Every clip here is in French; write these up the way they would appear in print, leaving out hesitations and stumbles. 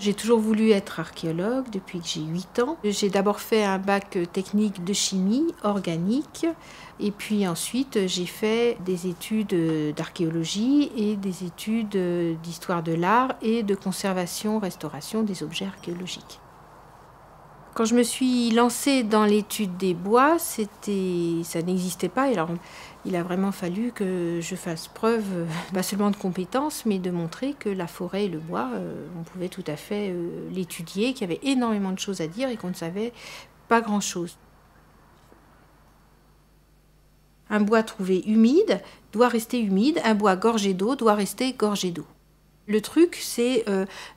J'ai toujours voulu être archéologue depuis que j'ai 8 ans. J'ai d'abord fait un bac technique de chimie organique et puis ensuite j'ai fait des études d'archéologie et des études d'histoire de l'art et de conservation-restauration des objets archéologiques. Quand je me suis lancée dans l'étude des bois, ça n'existait pas. Alors, il a vraiment fallu que je fasse preuve, pas seulement de compétences, mais de montrer que la forêt et le bois, on pouvait tout à fait l'étudier, qu'il y avait énormément de choses à dire et qu'on ne savait pas grand-chose. Un bois trouvé humide doit rester humide, un bois gorgé d'eau doit rester gorgé d'eau. Le truc, c'est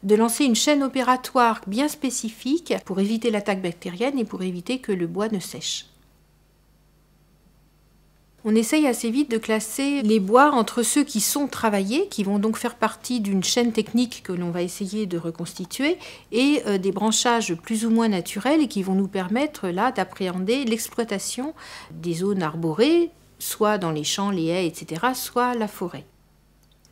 de lancer une chaîne opératoire bien spécifique pour éviter l'attaque bactérienne et pour éviter que le bois ne sèche. On essaye assez vite de classer les bois entre ceux qui sont travaillés, qui vont donc faire partie d'une chaîne technique que l'on va essayer de reconstituer, et des branchages plus ou moins naturels et qui vont nous permettre là d'appréhender l'exploitation des zones arborées, soit dans les champs, les haies, etc., soit la forêt.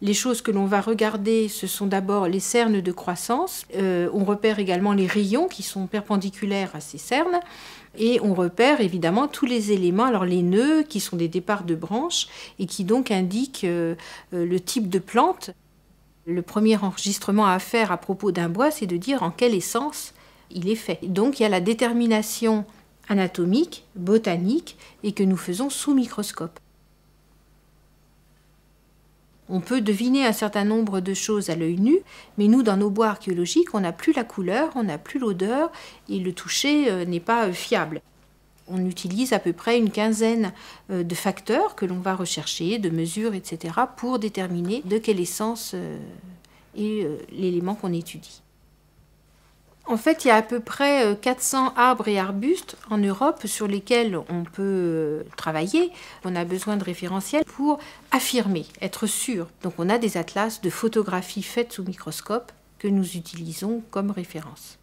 Les choses que l'on va regarder, ce sont d'abord les cernes de croissance. On repère également les rayons qui sont perpendiculaires à ces cernes. Et on repère évidemment tous les éléments, alors les nœuds qui sont des départs de branches et qui donc indiquent le type de plante. Le premier enregistrement à faire à propos d'un bois, c'est de dire en quelle essence il est fait. Donc il y a la détermination anatomique, botanique, et que nous faisons sous microscope. On peut deviner un certain nombre de choses à l'œil nu, mais nous, dans nos bois archéologiques, on n'a plus la couleur, on n'a plus l'odeur, et le toucher n'est pas fiable. On utilise à peu près une quinzaine de facteurs que l'on va rechercher, de mesures, etc., pour déterminer de quelle essence est l'élément qu'on étudie. En fait, il y a à peu près 400 arbres et arbustes en Europe sur lesquels on peut travailler. On a besoin de référentiels pour affirmer, être sûr. Donc on a des atlas de photographies faites sous microscope que nous utilisons comme référence.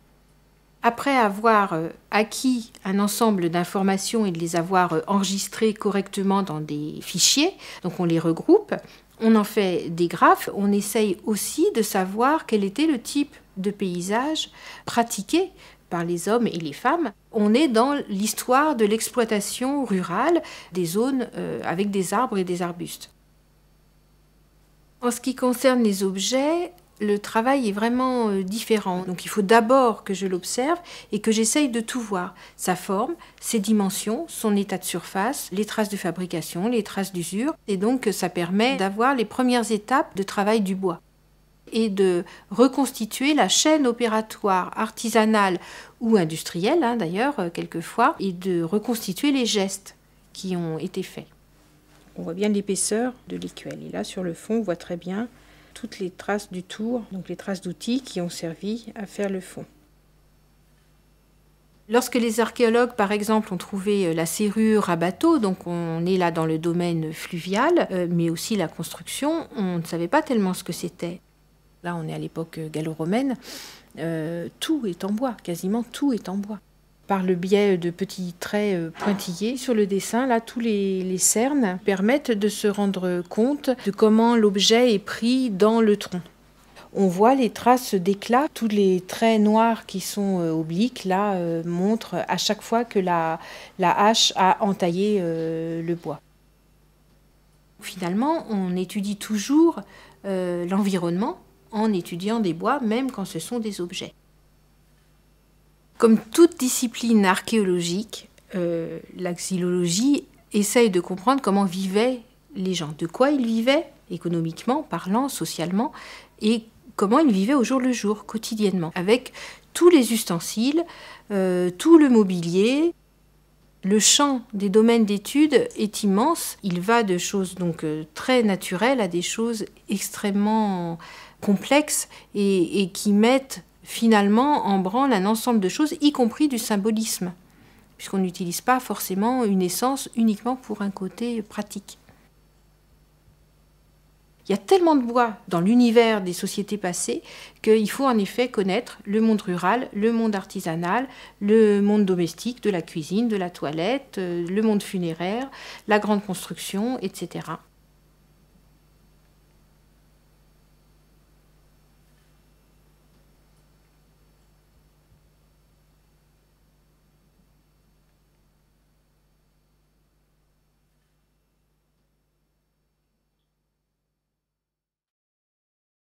Après avoir acquis un ensemble d'informations et de les avoir enregistrées correctement dans des fichiers, donc on les regroupe, on en fait des graphes, on essaye aussi de savoir quel était le type de paysage pratiqué par les hommes et les femmes. On est dans l'histoire de l'exploitation rurale des zones avec des arbres et des arbustes. En ce qui concerne les objets, le travail est vraiment différent. Donc il faut d'abord que je l'observe et que j'essaye de tout voir. Sa forme, ses dimensions, son état de surface, les traces de fabrication, les traces d'usure. Et donc ça permet d'avoir les premières étapes de travail du bois et de reconstituer la chaîne opératoire artisanale ou industrielle, d'ailleurs, quelquefois, et de reconstituer les gestes qui ont été faits. On voit bien l'épaisseur de l'écuelle. Et là, sur le fond, on voit très bien toutes les traces du tour, donc les traces d'outils qui ont servi à faire le fond. Lorsque les archéologues, par exemple, ont trouvé la serrure à bateau, donc on est là dans le domaine fluvial, mais aussi la construction, on ne savait pas tellement ce que c'était. Là, on est à l'époque gallo-romaine, tout est en bois, quasiment tout est en bois. Par le biais de petits traits pointillés sur le dessin, là, tous les cernes permettent de se rendre compte de comment l'objet est pris dans le tronc. On voit les traces d'éclat, tous les traits noirs qui sont obliques, là, montrent à chaque fois que la hache a entaillé le bois. Finalement, on étudie toujours l'environnement en étudiant des bois, même quand ce sont des objets. Comme toute discipline archéologique, la xylologie essaye de comprendre comment vivaient les gens, de quoi ils vivaient, économiquement parlant, socialement, et comment ils vivaient au jour le jour, quotidiennement, avec tous les ustensiles, tout le mobilier. Le champ des domaines d'études est immense. Il va de choses donc très naturelles à des choses extrêmement complexes et qui mettent finalement en branle un ensemble de choses, y compris du symbolisme, puisqu'on n'utilise pas forcément une essence uniquement pour un côté pratique. Il y a tellement de bois dans l'univers des sociétés passées qu'il faut en effet connaître le monde rural, le monde artisanal, le monde domestique, de la cuisine, de la toilette, le monde funéraire, la grande construction, etc.